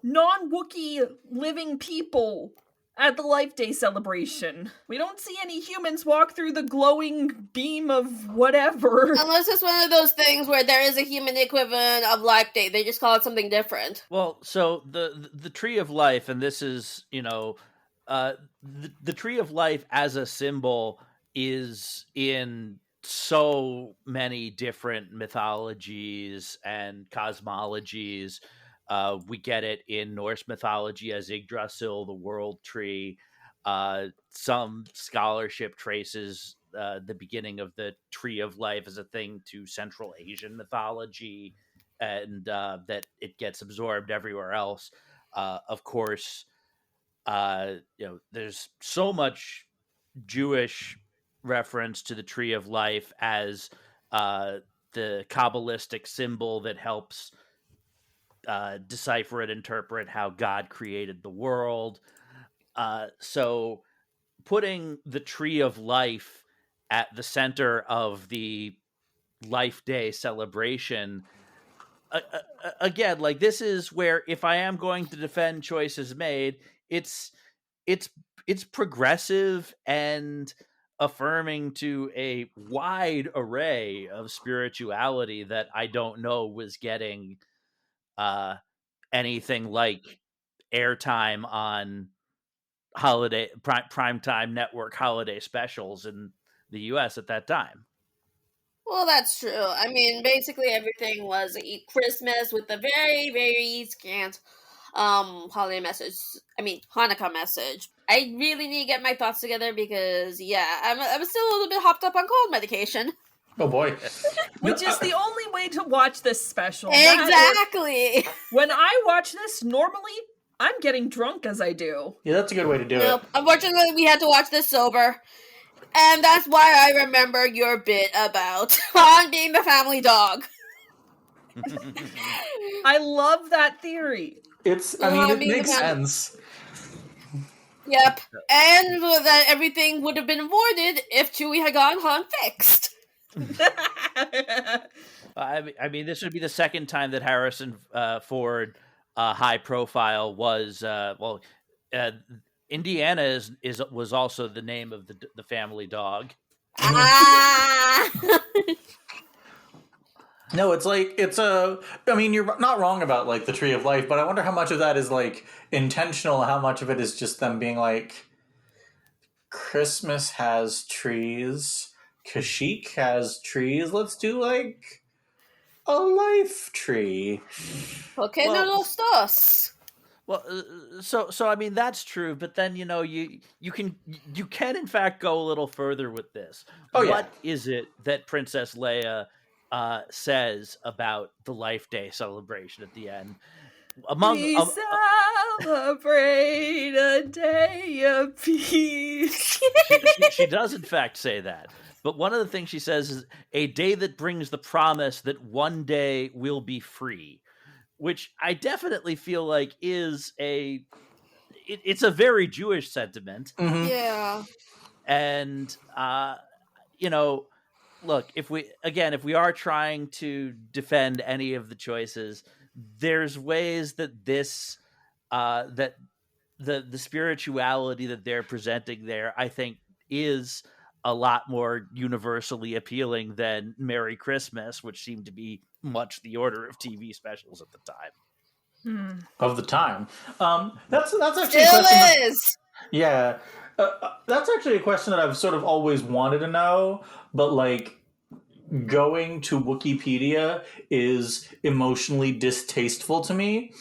non-Wookiee living people at the Life Day celebration. We don't see any humans walk through the glowing beam of whatever. Unless it's one of those things where there is a human equivalent of Life Day. They just call it something different. Well, so the Tree of Life, and this is, you know, the Tree of Life as a symbol is in so many different mythologies and cosmologies. We get it in Norse mythology as Yggdrasil, the world tree. Some scholarship traces the beginning of the Tree of Life as a thing to Central Asian mythology, and that it gets absorbed everywhere else. Of course, there's so much Jewish reference to the Tree of Life as the Kabbalistic symbol that helps decipher and interpret how God created the world. So putting the Tree of Life at the center of the Life Day celebration, again, like, this is where, if I am going to defend choices made, it's progressive and affirming to a wide array of spirituality that I don't know was getting anything like airtime on holiday primetime network holiday specials in the US at that time. Well, that's true. I mean, basically everything was Christmas with a very, very scant holiday message. I mean, Hanukkah message. I really need to get my thoughts together because, yeah, I'm still a little bit hopped up on cold medication. Oh boy. Which is the only way to watch this special. Exactly. When I watch this, normally I'm getting drunk as I do. Yeah, that's a good way to do it. Unfortunately, we had to watch this sober. And that's why I remember your bit about Han being the family dog. I love that theory. It makes sense. Yep. And that everything would have been avoided if Chewie had gotten Han fixed. I mean, this would be the second time that Harrison Ford, high profile, was Indiana was also the name of the family dog. No, I mean, you're not wrong about like the Tree of Life, but I wonder how much of that is like intentional, how much of it is just them being like, Christmas has trees, Kashyyyk has trees, let's do like a life tree. Okay, no los dos. Well, so I mean, that's true, but then, you know, you can in fact go a little further with this. What is it that Princess Leia says about the Life Day celebration at the end? We celebrate a day of peace. She does in fact say that. But one of the things she says is a day that brings the promise that one day we'll be free, which I definitely feel like is it's a very Jewish sentiment. Mm-hmm. Yeah. And, you know, look, if we are trying to defend any of the choices, there's ways that this, that the spirituality that they're presenting there, I think, is a lot more universally appealing than Merry Christmas, which seemed to be much the order of TV specials at the time. Of the time. That's actually Still a question. is. Yeah. That's actually a question that I've sort of always wanted to know, but like going to Wikipedia is emotionally distasteful to me.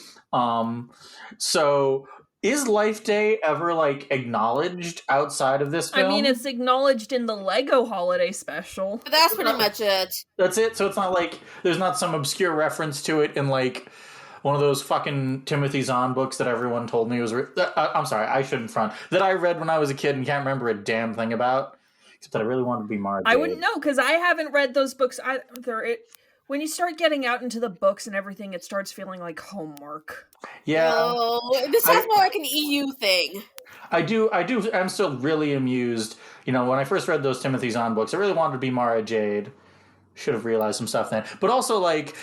So is Life Day ever like acknowledged outside of this film? I mean, it's acknowledged in the Lego holiday special. But that's pretty much it. That's it. So it's not like there's not some obscure reference to it in like one of those fucking Timothy Zahn books that everyone told me was. I'm sorry, I shouldn't front. That I read when I was a kid and can't remember a damn thing about. Except that I really wanted to be Mara Jade. I wouldn't know because I haven't read those books either. When you start getting out into the books and everything, it starts feeling like homework. Yeah. No, this sounds more like an EU thing. I do. I'm still really amused. You know, when I first read those Timothy Zahn books, I really wanted to be Mara Jade. Should have realized some stuff then. But also, like,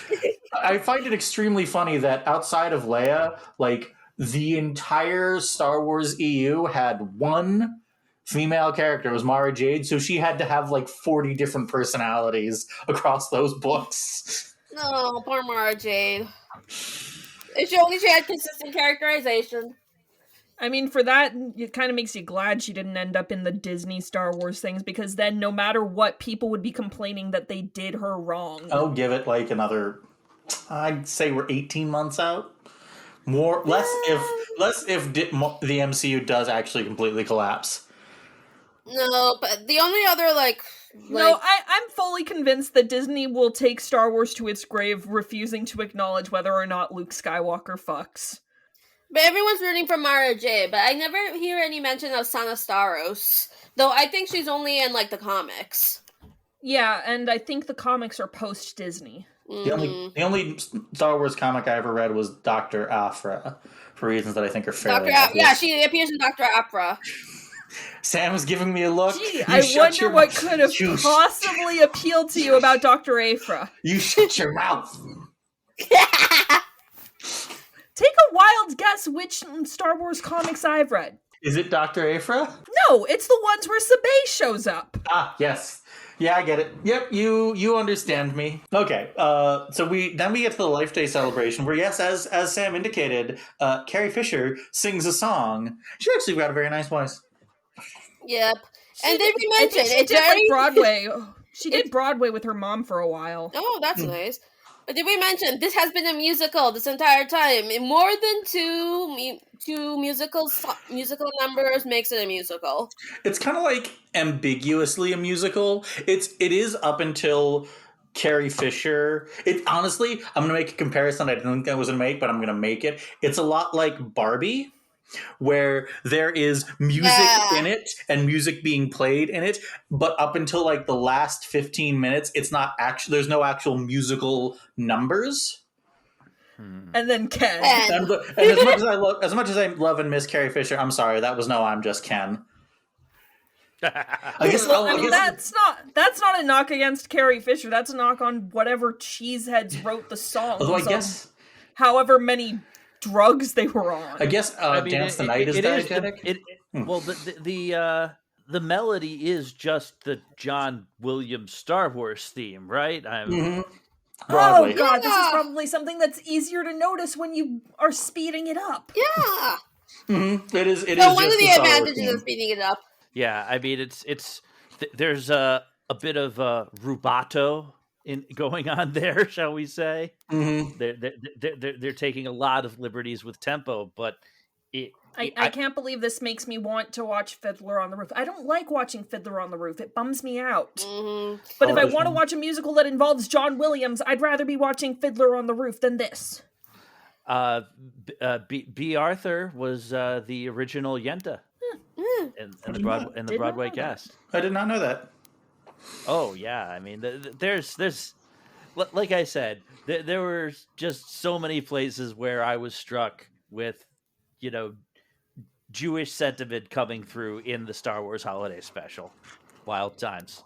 I find it extremely funny that outside of Leia, like, the entire Star Wars EU had one female character. It was Mara Jade, so she had to have, like, 40 different personalities across those books. No, poor Mara Jade. If she had consistent characterization. I mean, for that, it kind of makes you glad she didn't end up in the Disney Star Wars things, because then no matter what, people would be complaining that they did her wrong. I'll give it like another, I'd say we're 18 months out. Less if the MCU does actually completely collapse. No, but the only other, No, I'm fully convinced that Disney will take Star Wars to its grave, refusing to acknowledge whether or not Luke Skywalker fucks. But everyone's rooting for Mara Jade, but I never hear any mention of Sana Staros. Though I think she's only in, the comics. Yeah, and I think the comics are post-Disney. Mm-hmm. The only Star Wars comic I ever read was Dr. Aphra, for reasons that I think are fairly obvious. Yeah, she appears in Dr. Aphra. Sam was giving me a look. Gee, I wonder what could have possibly appealed to you about Dr. Aphra. You shut your mouth. Take a wild guess which Star Wars comics I've read. Is it Dr. Aphra? No, it's the ones where Sabé shows up. Ah, yes. Yeah, I get it. Yep, you understand me. Okay, so we get to the Life Day celebration where, yes, as Sam indicated, Carrie Fisher sings a song. She actually got a very nice voice. Yep. And did we mention she did Broadway. She did Broadway with her mom for a while. Oh, that's nice. But did we mention this has been a musical this entire time? More than two musical numbers makes it a musical. It's kind of like ambiguously a musical. It is up until Carrie Fisher. Honestly, I'm gonna make a comparison I didn't think I was gonna make, but I'm gonna make it. It's a lot like Barbie, where there is music in it and music being played in it, but up until like the last 15 minutes, it's not actually, there's no actual musical numbers. And then Ken. And as much as I love and miss Carrie Fisher, I'm sorry, that was no I'm Just Ken. That's not a knock against Carrie Fisher. That's a knock on whatever cheeseheads wrote the songs. Although I guess however many drugs they were on. I guess Dance the Night is diegetic. Well, the melody is just the John Williams Star Wars theme, right? Broadway. Oh god, this is probably something that's easier to notice when you are speeding it up. Yeah. Mm-hmm. It is. So one of the advantages of speeding it up. Yeah, I mean there's a bit of rubato going on there, shall we say? Mm-hmm. They're taking a lot of liberties with tempo, but I can't believe this makes me want to watch Fiddler on the Roof. I don't like watching Fiddler on the Roof. It bums me out. Mm-hmm. But if I want to watch a musical that involves John Williams, I'd rather be watching Fiddler on the Roof than this. Bea Arthur was the original Yenta in the Broadway cast. I did not know that. Oh yeah, I mean, there's like I said, there were just so many places where I was struck with, Jewish sentiment coming through in the Star Wars holiday special. Wild times.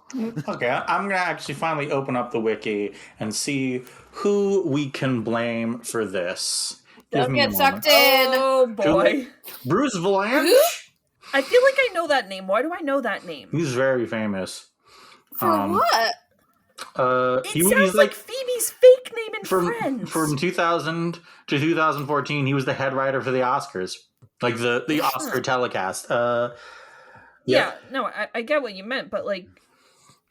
Okay, I'm gonna actually finally open up the wiki and see who we can blame for this. Don't get sucked in. Oh boy, Bruce Vilanch. I feel like I know that name. Why do I know that name? He's very famous. For what? It sounds like Phoebe's fake name in Friends. From 2000 to 2014, he was the head writer for the Oscars, like the Oscar telecast. Yeah, no, I get what you meant, but like,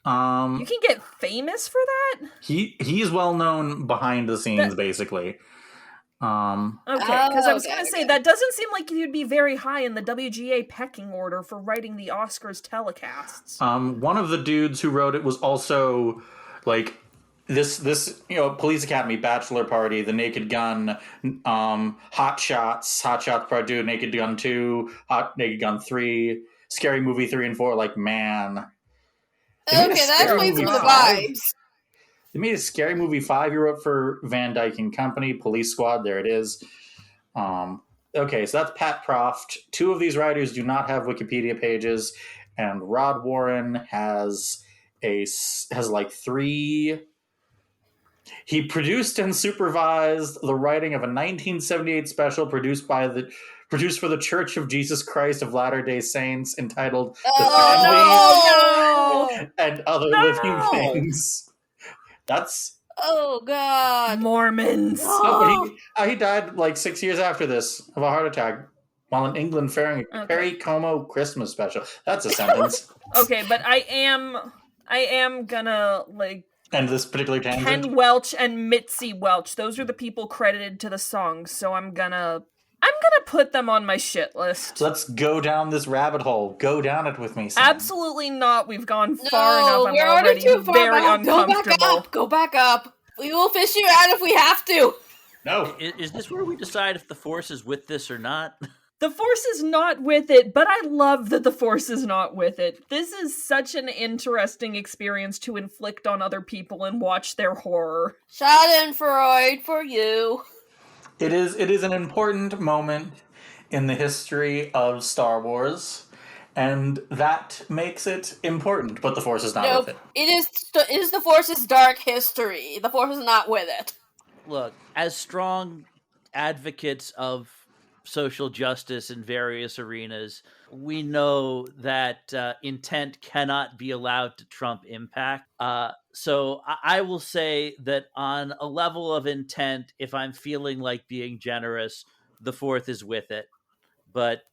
you can get famous for that. He's well known behind the scenes, basically. Okay, because I was gonna say that doesn't seem like you'd be very high in the WGA pecking order for writing the Oscars telecasts. One of the dudes who wrote it was also like this Police Academy, Bachelor Party, The Naked Gun, Hot Shots Part 2, Naked Gun 2, Naked Gun 3, Scary Movie 3 and 4. Like, man. Okay, that explains some of the vibes. They made a Scary Movie 5 he wrote for Van Dyke and Company, Police Squad, there it is. Okay, so that's Pat Proft. 2 of these writers do not have Wikipedia pages, and Rod Warren has like 3. He produced and supervised the writing of a 1978 special produced for the Church of Jesus Christ of Latter-day Saints entitled The Family and Other Living Things. That's... Oh, God. Mormons. He died like 6 years after this of a heart attack while in England ferrying a Perry Como Christmas special. That's a sentence. Okay, but I am gonna, like... And this particular tangent? Ken Welch and Mitzi Welch. Those are the people credited to the song, so I'm gonna put them on my shit list. Let's go down this rabbit hole. Go down it with me, Sam. Absolutely not. We've gone far enough. I'm we're already too far very back. uncomfortable. Go back up. We will fish you out if we have to. No. Is this where we decide if the Force is with this or not? The Force is not with it, but I love that the Force is not with it. This is such an interesting experience to inflict on other people and watch their horror. Schadenfreude for you. It is an important moment in the history of Star Wars, and that makes it important, but the Force is not with it. It is the Force's dark history. The Force is not with it. Look, as strong advocates of social justice in various arenas, we know that intent cannot be allowed to trump impact. So I will say that on a level of intent, if I'm feeling like being generous, the Fourth is with it. But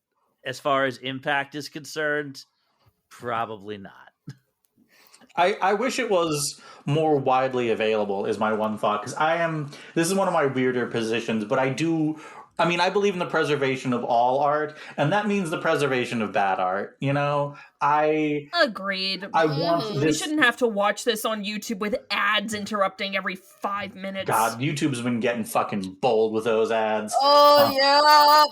as far as impact is concerned, probably not. I wish it was more widely available is my one thought, because this is one of my weirder positions, but I believe in the preservation of all art, and that means the preservation of bad art, you know? Agreed. I want this... We shouldn't have to watch this on YouTube with ads interrupting every 5 minutes. God, YouTube's been getting fucking bold with those ads. Oh, yeah.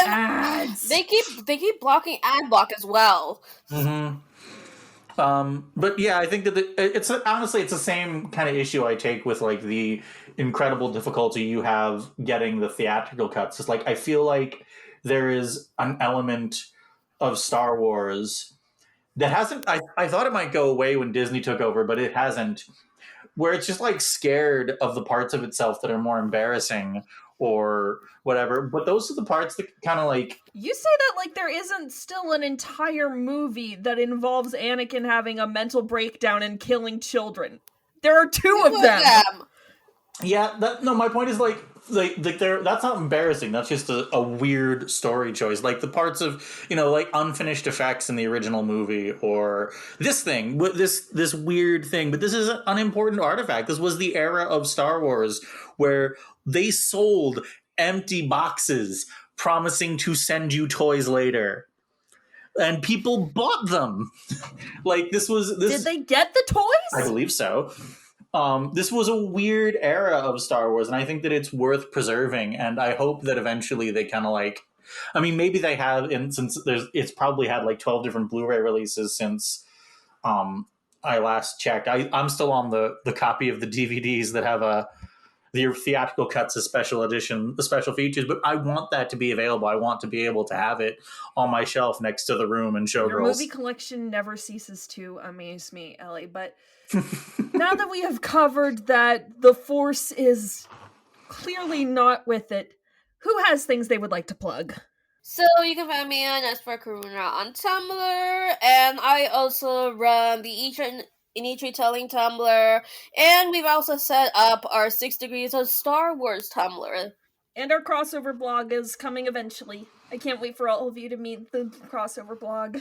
Ads. They keep blocking ad block as well. Mm-hmm. But yeah, I think that it's honestly the same kind of issue I take with like the incredible difficulty you have getting the theatrical cuts. It's like I feel like there is an element of Star Wars that hasn't. I thought it might go away when Disney took over, but it hasn't. Where it's just like scared of the parts of itself that are more embarrassing or whatever, but those are the parts that kind of like... You say that like there isn't still an entire movie that involves Anakin having a mental breakdown and killing children. There are two of them. Yeah, my point is like that's not embarrassing. That's just a weird story choice. Like the parts of, like unfinished effects in the original movie, or this thing, this weird thing. But this is an unimportant artifact. This was the era of Star Wars where they sold empty boxes promising to send you toys later. And people bought them. Like this. Did they get the toys? I believe so. This was a weird era of Star Wars, and I think that it's worth preserving. And I hope that eventually they kind of like, maybe they have, since it's probably had like 12 different Blu-ray releases since I last checked. I'm still on the copy of the DVDs that have the theatrical cuts, a special edition, the special features, but I want that to be available. I want to be able to have it on my shelf next to the Room and Showgirls. Your movie collection never ceases to amaze me, Ellie, but now that we have covered that the Force is clearly not with it, who has things they would like to plug? So you can find me on As for Karuna on Tumblr, and I also run the E3 Telling Tumblr, and we've also set up our 6 Degrees of Star Wars Tumblr. And our crossover blog is coming eventually. I can't wait for all of you to meet the crossover blog.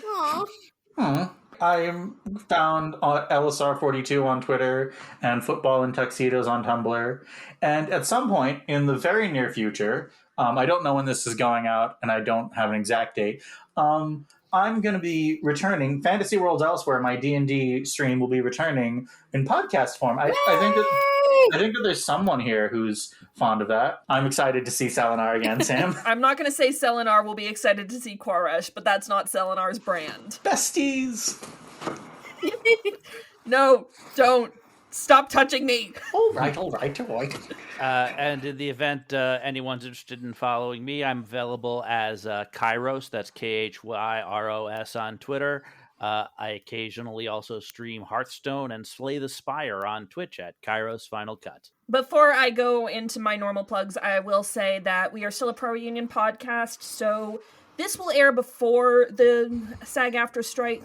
Aww. I am found on LSR42 on Twitter and Football in Tuxedos on Tumblr. And at some point in the very near future, I don't know when this is going out and I don't have an exact date, I'm going to be returning Fantasy Worlds Elsewhere. My D&D stream will be returning in podcast form. I think that there's someone here who's fond of that. I'm excited to see Selenar again, Sam. I'm not going to say Selenar will be excited to see Koresh, but that's not Selenar's brand. Besties! No, don't. Stop touching me. All right. And in the event anyone's interested in following me, I'm available as Kairos. That's Kyros on Twitter. I occasionally also stream Hearthstone and Slay the Spire on Twitch at Kairos Final Cut. Before I go into my normal plugs, I will say that we are still a pro-union podcast, so this will air before the SAG-AFTRA strike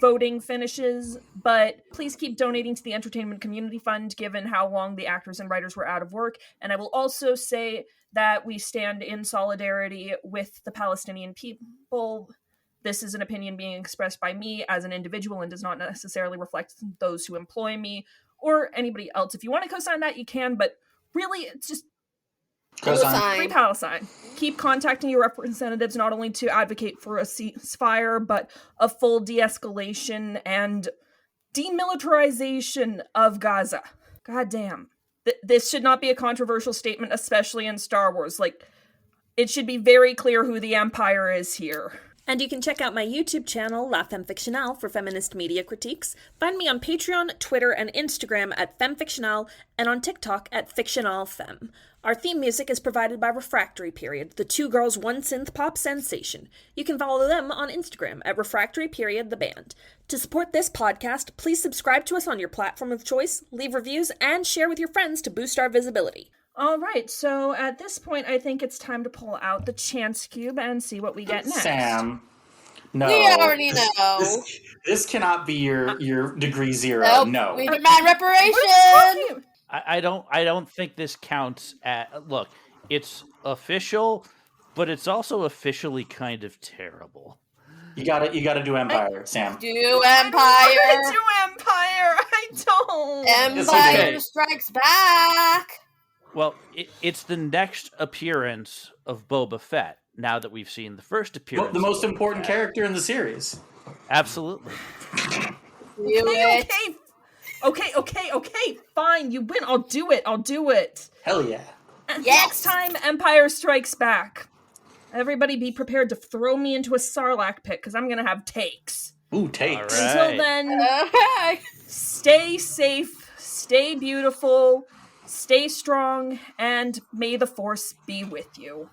voting finishes, but please keep donating to the Entertainment Community Fund given how long the actors and writers were out of work. And I will also say that we stand in solidarity with the Palestinian people. This is an opinion being expressed by me as an individual and does not necessarily reflect those who employ me or anybody else. If you want to co-sign that, you can, but really, it's just Free Palestine. Keep contacting your representatives not only to advocate for a ceasefire, but a full de-escalation and demilitarization of Gaza. God damn. This should not be a controversial statement, especially in Star Wars. Like, it should be very clear who the Empire is here. And you can check out my YouTube channel, La Femme Fictionale, for feminist media critiques. Find me on Patreon, Twitter, and Instagram at FemmeFictionale, and on TikTok at FictionaleFemme. Our theme music is provided by Refractory Period, the two girls, one synth pop sensation. You can follow them on Instagram at Refractory Period, the band. To support this podcast, please subscribe to us on your platform of choice, leave reviews, and share with your friends to boost our visibility. All right, so at this point, I think it's time to pull out the chance cube and see what we get next. Sam, no. We already know. This cannot be your degree zero. Nope. No. We demand reparation. What are you talking? I don't think this counts at... Look, it's official, but it's also officially kind of terrible. You gotta do Empire, Sam. Do Empire. Do Empire. I don't. Empire okay. Strikes Back. Well, it's the next appearance of Boba Fett, now that we've seen the first appearance. The most of Boba important Fett. character in the series. Absolutely. Okay, fine, you win. I'll do it. Hell yeah. And Yes. next time Empire Strikes Back, everybody be prepared to throw me into a Sarlacc pit, because I'm gonna have takes. Ooh, takes. All right. Until then, Okay. stay safe, stay beautiful, stay strong, and may the Force be with you.